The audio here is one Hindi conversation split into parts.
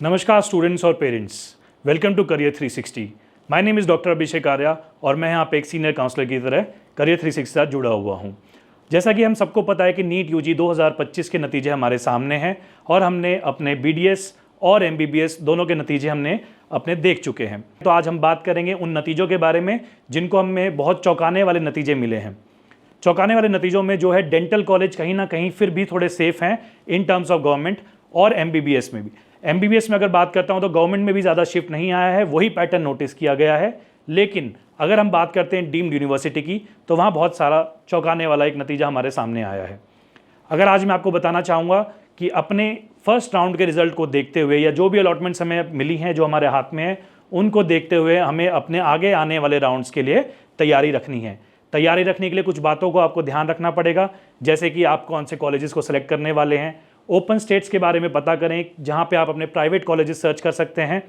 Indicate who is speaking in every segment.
Speaker 1: नमस्कार स्टूडेंट्स और parents, welcome to career 360। My name is doctor Abhishek Arya और मैं यहाँ पे एक सीनियर काउंसलर की तरह करियर 360 से साथ जुड़ा हुआ हूँ। जैसा कि हम सबको पता है कि नीट यूजी 2025 के नतीजे हमारे सामने हैं और हमने अपने बीडीएस और एमबीबीएस दोनों के नतीजे हमने अपने देख चुके हैं। तो आज हम बात करेंगे उन नतीजों के बारे में जिनको हमें बहुत चौंकाने वाले नतीजे मिले हैं। चौंकाने वाले नतीजों में जो है डेंटल कॉलेज कहीं ना कहीं फिर भी थोड़े सेफ हैं इन टर्म्स ऑफ गवर्नमेंट, और एमबीबीएस में भी। एमबीबीएस में अगर बात करता हूं तो गवर्नमेंट में भी ज़्यादा शिफ्ट नहीं आया है, वही पैटर्न नोटिस किया गया है। लेकिन अगर हम बात करते हैं डीम्ड यूनिवर्सिटी की तो वहाँ बहुत सारा चौंकाने वाला एक नतीजा हमारे सामने आया है। अगर आज मैं आपको बताना चाहूँगा कि अपने फर्स्ट राउंड के रिजल्ट को देखते हुए या जो भी अलॉटमेंट्स हमें मिली हैं जो हमारे हाथ में है उनको देखते हुए हमें अपने आगे आने वाले राउंड्स के लिए तैयारी रखनी है। तैयारी रखने के लिए कुछ बातों को आपको ध्यान रखना पड़ेगा, जैसे कि आप कौन से कॉलेजेस को सिलेक्ट करने वाले हैं, ओपन स्टेट्स के बारे में पता करें जहां पे आप अपने प्राइवेट कॉलेजेस सर्च कर सकते हैं।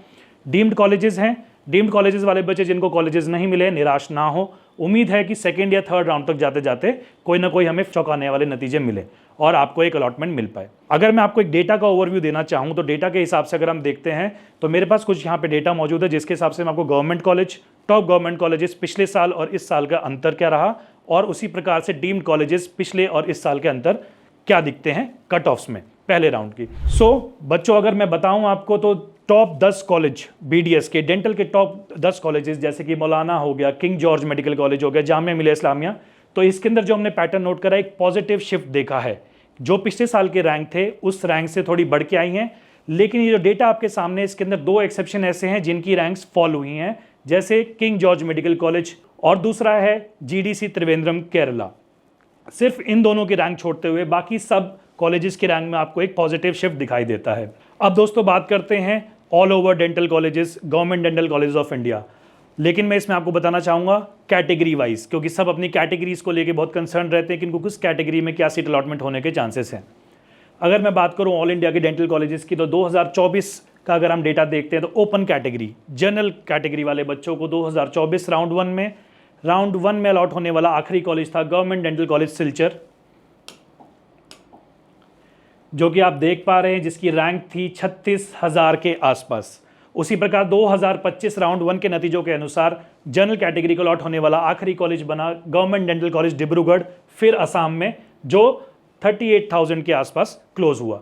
Speaker 1: डीम्ड कॉलेजेस हैं, डीम्ड कॉलेजेस वाले बच्चे जिनको कॉलेजेस नहीं मिले निराश ना हो। उम्मीद है कि सेकंड या थर्ड राउंड तक जाते जाते कोई ना कोई हमें चौंकाने वाले नतीजे मिले और आपको एक अलॉटमेंट मिल पाए। अगर मैं आपको एक डेटा का ओवरव्यू देना चाहूँ तो डेटा के हिसाब से अगर हम देखते हैं तो मेरे पास कुछ यहाँ पे डेटा मौजूद है जिसके हिसाब से मैं आपको government college, top government colleges पिछले साल और इस साल का अंतर क्या रहा, और उसी प्रकार से डीम्ड कॉलेजेस पिछले और इस साल के अंतर क्या दिखते हैं कट ऑफ्स में पहले राउंड की। बच्चों अगर मैं बताऊं आपको तो टॉप 10 कॉलेज बीडीएस के, डेंटल के टॉप 10 कॉलेजेस जैसे कि मौलाना हो गया, किंग जॉर्ज मेडिकल कॉलेज हो गया, जामिया मिलिया इस्लामिया, तो इसके अंदर जो हमने पैटर्न नोट करा एक पॉजिटिव शिफ्ट देखा है। जो पिछले साल के रैंक थे उस रैंक से थोड़ी बढ़ के आई हैं। लेकिन ये जो डेटा आपके सामने इसके अंदर दो एक्सेप्शन ऐसे हैं जिनकी रैंक्स फॉल हुई हैं, जैसे किंग जॉर्ज मेडिकल कॉलेज और दूसरा है जीडीसी त्रिवेंद्रम केरला। सिर्फ इन दोनों की रैंक छोड़ते हुए बाकी सब कॉलेजेस के रैंक में आपको एक पॉजिटिव शिफ्ट दिखाई देता है। अब दोस्तों बात करते हैं all over dental colleges, government dental colleges of India. लेकिन मैं इसमें आपको बताना चाहूँगा कैटेगरी वाइज, क्योंकि सब अपनी कैटेगरीज को लेके बहुत कंसर्न रहते हैं कि इनको किस कैटेगरी में क्या सीट अलॉटमेंट होने के चांसेस हैं। अगर मैं बात करूँ ऑल इंडिया के डेंटल कॉलेजेस की तो 2024 का अगर हम डेटा देखते हैं तो ओपन कैटेगरी, जनरल कैटेगरी वाले बच्चों को 2024 राउंड वन में अलॉट होने वाला आखिरी कॉलेज था गवर्नमेंट डेंटल कॉलेज सिलचर, जो कि आप देख पा रहे हैं जिसकी रैंक थी 36,000 के आसपास। उसी प्रकार 2025 राउंड वन के नतीजों के अनुसार जनरल कैटेगरी को अलॉट होने वाला आखिरी कॉलेज बना गवर्नमेंट डेंटल कॉलेज डिब्रूगढ़, फिर असम में, जो 38,000 के आसपास क्लोज हुआ।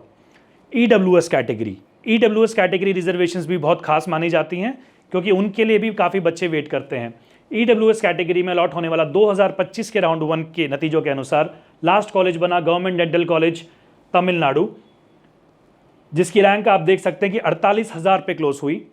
Speaker 1: ईडब्ल्यूएस कैटेगरी रिजर्वेशंस भी बहुत खास मानी जाती हैं क्योंकि उनके लिए भी काफ़ी बच्चे वेट करते हैं। ईडब्ल्यूएस कैटेगरी में अलॉट होने वाला 2025 के राउंड वन के नतीजों के अनुसार लास्ट कॉलेज बना गवर्नमेंट डेंटल कॉलेज तमिलनाडु, जिसकी रैंक आप देख सकते हैं कि 48,000 पे क्लोज हुई।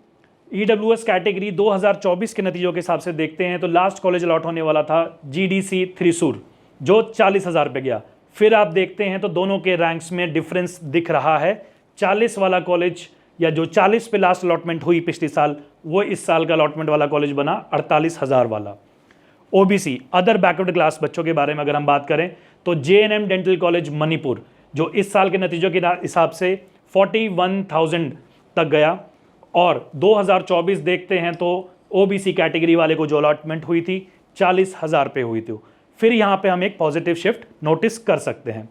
Speaker 1: ईडब्ल्यूएस कैटेगरी 2024 के नतीजों के हिसाब से देखते हैं तो लास्ट कॉलेज अलॉट होने वाला था जीडीसी थ्रिसूर, जो 40,000 पे गया। फिर आप देखते हैं तो दोनों के रैंक्स में डिफरेंस दिख रहा है। 40 वाला कॉलेज या जो 40 पे लास्ट अलॉटमेंट हुई पिछले साल, वो इस साल का अलॉटमेंट वाला कॉलेज बना 48,000 वाला। ओबीसी अदर बैकवर्ड क्लास बच्चों के बारे में अगर हम बात करें तो जेएनएम डेंटल कॉलेज मणिपुर, जो इस साल के नतीजों के हिसाब से 41,000 तक गया, और 2024 देखते हैं तो ओबीसी कैटेगरी वाले को जो अलॉटमेंट हुई थी 40,000 पे हुई थी। फिर यहाँ पे हम एक पॉजिटिव शिफ्ट नोटिस कर सकते हैं।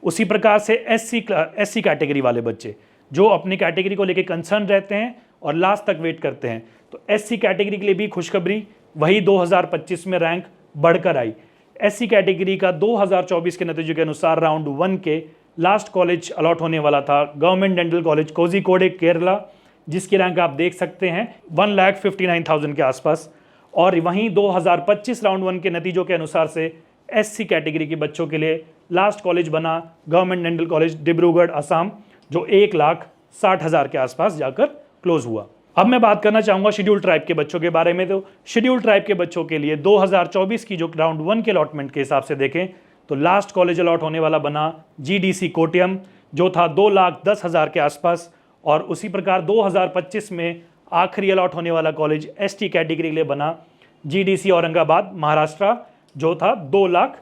Speaker 1: उसी प्रकार से एससी कैटेगरी वाले बच्चे जो अपनी कैटेगरी को लेकर कंसर्न रहते हैं और लास्ट तक वेट करते हैं, तो एससी कैटेगरी के लिए भी खुशखबरी, वही 2025 में रैंक बढ़कर आई। एससी कैटेगरी का 2024 के नतीजों के अनुसार राउंड वन के लास्ट कॉलेज अलॉट होने वाला था government dental college Kozhikode Kerala, जिसकी रैंक आप देख सकते हैं 1,59,000 के आसपास। और वहीं 2025 राउंड वन के नतीजों के अनुसार से एससी कैटेगरी के बच्चों के लिए लास्ट कॉलेज बना government dental college Dibrugarh Assam, जो 1,60,000 के आसपास जाकर क्लोज हुआ। अब मैं बात करना चाहूँगा शेड्यूल ट्राइब के बच्चों के बारे में। तो शेड्यूल ट्राइब के बच्चों के लिए 2024 की जो राउंड वन के अलॉटमेंट के हिसाब से देखें तो लास्ट कॉलेज अलॉट होने वाला बना जीडीसी कोट्यम, जो था 2,10,000 के आसपास। और उसी प्रकार 2025 में आखिरी अलॉट होने वाला कॉलेज एसटी कैटेगरी के लिए बना जीडीसी औरंगाबाद महाराष्ट्र, जो था 2 लाख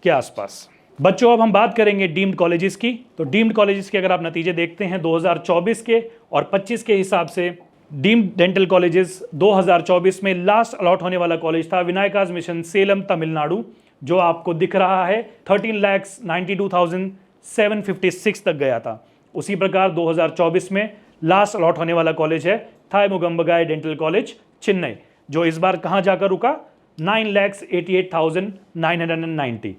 Speaker 1: के आसपास। बच्चों अब हम बात करेंगे डीम्ड कॉलेजेस की। तो डीम्ड कॉलेजेस के अगर आप नतीजे देखते हैं 2024 के और 25 के हिसाब से, डीम्ड डेंटल कॉलेजेस 2024 में लास्ट अलॉट होने वाला कॉलेज था विनायकाज मिशन सेलम तमिलनाडु, जो आपको दिख रहा है 13,92,756 तक गया था। उसी प्रकार 2024 में लास्ट अलॉट होने वाला कॉलेज है थाई मुगम्बगाई डेंटल कॉलेज चेन्नई, जो इस बार कहाँ जाकर रुका 9,88,990।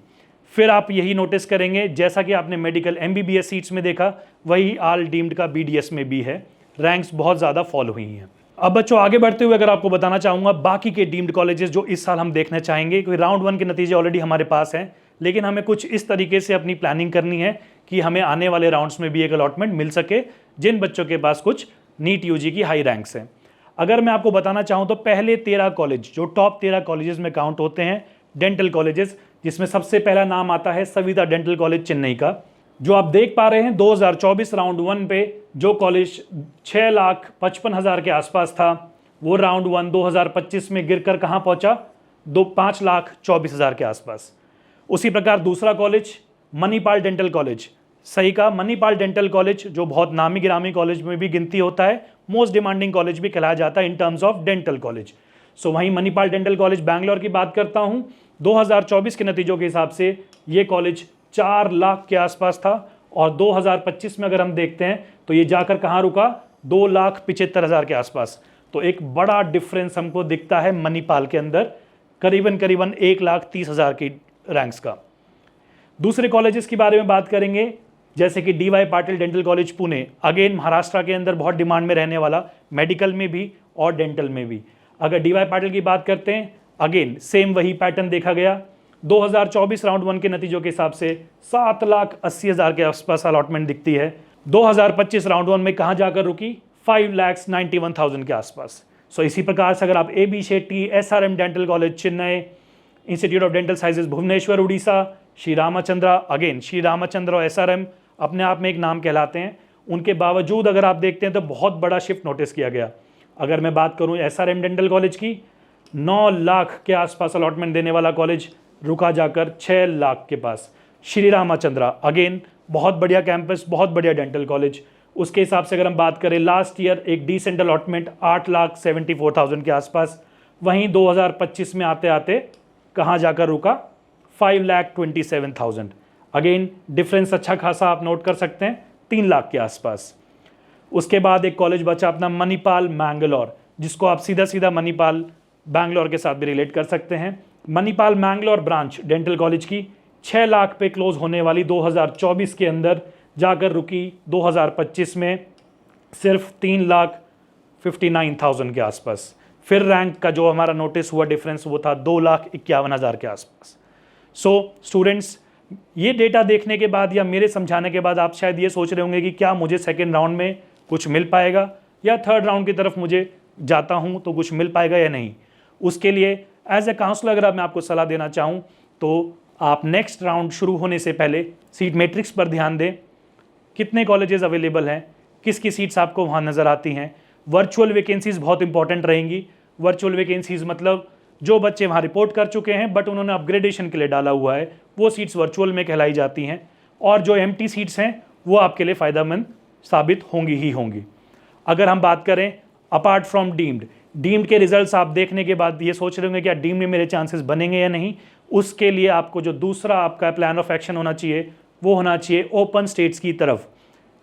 Speaker 1: फिर आप यही नोटिस करेंगे, जैसा कि आपने मेडिकल MBBS सीट्स में देखा, वही ऑल डीम्ड का BDS में भी है। रैंक्स बहुत ज़्यादा फॉल हुई हैं। अब बच्चों आगे बढ़ते हुए अगर आपको बताना चाहूँगा बाकी के डीम्ड कॉलेजेस जो इस साल हम देखना चाहेंगे, क्योंकि राउंड 1 के नतीजे ऑलरेडी हमारे पास हैं, लेकिन हमें कुछ इस तरीके से अपनी प्लानिंग करनी है कि हमें आने वाले राउंड्स में भी एक अलॉटमेंट मिल सके जिन बच्चों के पास कुछ नीट UG की हाई रैंक्स हैं। अगर मैं आपको बताना चाहूँ तो पहले 13 कॉलेज जो टॉप 13 कॉलेजेस में काउंट होते हैं डेंटल कॉलेजेस, जिसमें सबसे पहला नाम आता है सविता डेंटल कॉलेज चेन्नई का, जो आप देख पा रहे हैं 2024 राउंड 1 पे जो कॉलेज 6,55,000 के आसपास था, वो राउंड 1 2025 में गिरकर कहाँ पहुंचा 5,24,000 के आसपास। उसी प्रकार दूसरा कॉलेज मणिपाल डेंटल कॉलेज, सही का मणिपाल डेंटल कॉलेज जो बहुत नामी गिरामी कॉलेज में भी गिनती होता है, मोस्ट डिमांडिंग कॉलेज भी कहलाया जाता है in terms of dental college. So वहीं मणिपाल डेंटल कॉलेज बैंगलोर की बात करता हूं, 2024 के नतीजों के हिसाब से ये कॉलेज 4 लाख के आसपास था, और 2025 में अगर हम देखते हैं तो ये जाकर कहाँ रुका 2,75,000 के आसपास। तो एक बड़ा डिफरेंस हमको दिखता है मणिपाल के अंदर, करीबन 1,30,000 की रैंक्स का। दूसरे कॉलेजेस के बारे में बात करेंगे, जैसे कि DY Patil dental college Pune, again Maharashtra के अंदर बहुत डिमांड में रहने वाला, मेडिकल में भी और डेंटल में भी। अगर DY पाटिल की बात करते हैं, अगेन सेम वही पैटर्न देखा गया। 2024 राउंड 1 के नतीजों के हिसाब से 7,80,000 के आसपास अलॉटमेंट दिखती है। 2025 राउंड 1 में कहाँ जाकर रुकी 5,91,000 के आसपास। सो इसी प्रकार से अगर आप AB Shetty, SRM dental college Chennai, institute of dental sciences Bhubaneswar Orissa, Shri Ramachandra, again Shri Ramachandra और SRM अपने आप में एक नाम कहलाते हैं। उनके बावजूद अगर आप देखते हैं तो बहुत बड़ा शिफ्ट नोटिस किया गया। अगर मैं बात करूं SRM डेंटल कॉलेज की, 9 लाख के आसपास अलॉटमेंट देने वाला कॉलेज रुका जाकर 6 लाख के पास। श्री रामचंद्रा अगेन बहुत बढ़िया कैंपस, बहुत बढ़िया डेंटल कॉलेज, उसके हिसाब से अगर हम बात करें लास्ट ईयर एक डिसेंट अलॉटमेंट 8,74,000 के आसपास। वहीं 2025 में आते आते कहाँ जाकर रुका 5,27,000। अगेन डिफरेंस अच्छा खासा आप नोट कर सकते हैं, 3 लाख के आसपास। उसके बाद एक कॉलेज बचा अपना मणिपाल मैंगलोर, जिसको आप सीधा सीधा मणिपाल बैंगलोर के साथ भी रिलेट कर सकते हैं। Manipal Mangalore branch dental college की 6 लाख पे क्लोज होने वाली 2024 के अंदर जाकर रुकी 2025 में सिर्फ 3,59,000 के आसपास। फिर रैंक का जो हमारा नोटिस हुआ डिफरेंस वो था 2,51,000 के आसपास। सो स्टूडेंट्स, ये डेटा देखने के बाद या मेरे समझाने के बाद आप शायद ये सोच रहे होंगे कि क्या मुझे सेकेंड राउंड में कुछ मिल पाएगा, या थर्ड राउंड की तरफ मुझे जाता हूँ तो कुछ मिल पाएगा या नहीं। उसके लिए एज ए काउंसलर अगर मैं आपको सलाह देना चाहूँ तो आप नेक्स्ट राउंड शुरू होने से पहले सीट मैट्रिक्स पर ध्यान दें, कितने कॉलेजेस अवेलेबल हैं, किसकी सीट्स आपको वहाँ नज़र आती हैं। वर्चुअल वैकेंसीज़ बहुत इंपॉर्टेंट रहेंगी। वर्चुअल वैकेंसीज़ मतलब जो बच्चे वहाँ रिपोर्ट कर चुके हैं बट उन्होंने अपग्रेडेशन के लिए डाला हुआ है, वो सीट्स वर्चुअल में कहलाई जाती हैं, और जो एम्प्टी सीट्स हैं वो आपके लिए फ़ायदेमंद साबित होंगी ही होंगी। अगर हम बात करें अपार्ट फ्रॉम डीम्ड के रिजल्ट्स आप देखने के बाद ये सोच रहे होंगे क्या डीम्ड में मेरे चांसेस बनेंगे या नहीं, उसके लिए आपको जो दूसरा आपका प्लान ऑफ एक्शन होना चाहिए वो होना चाहिए ओपन स्टेट्स की तरफ,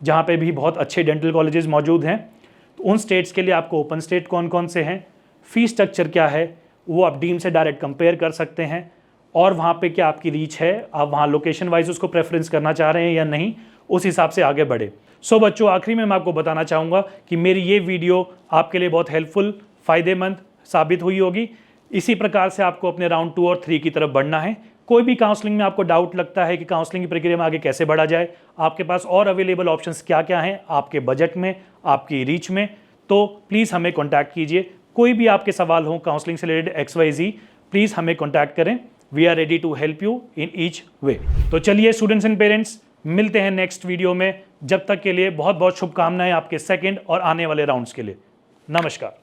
Speaker 1: जहाँ पे भी बहुत अच्छे डेंटल कॉलेजेस मौजूद हैं। तो उन स्टेट्स के लिए आपको ओपन स्टेट कौन कौन से हैं, फीस स्ट्रक्चर क्या है, वो आप डीम से डायरेक्ट कंपेयर कर सकते हैं, और वहाँ पे क्या आपकी रीच है, आप वहाँ लोकेशन वाइज उसको प्रेफरेंस करना चाह रहे हैं या नहीं, उस हिसाब से आगे बढ़े। सो बच्चों, आखिरी में मैं आपको बताना चाहूँगा कि मेरी ये वीडियो आपके लिए बहुत हेल्पफुल, फ़ायदेमंद साबित हुई होगी। इसी प्रकार से आपको अपने राउंड 2 और 3 की तरफ बढ़ना है। कोई भी काउंसलिंग में आपको डाउट लगता है कि काउंसलिंग की प्रक्रिया में आगे कैसे बढ़ा जाए, आपके पास और अवेलेबल ऑप्शंस क्या क्या हैं आपके बजट में, आपकी रीच में, तो प्लीज़ हमें कॉन्टैक्ट कीजिए। कोई भी आपके सवाल हो काउंसलिंग से रिलेटेड XYZ, प्लीज़ हमें कॉन्टैक्ट करें। We are ready to help you in each way. तो चलिए स्टूडेंट्स एंड पेरेंट्स, मिलते हैं नेक्स्ट वीडियो में। जब तक के लिए बहुत बहुत शुभकामनाएं आपके सेकंड और आने वाले राउंड्स के लिए। नमस्कार।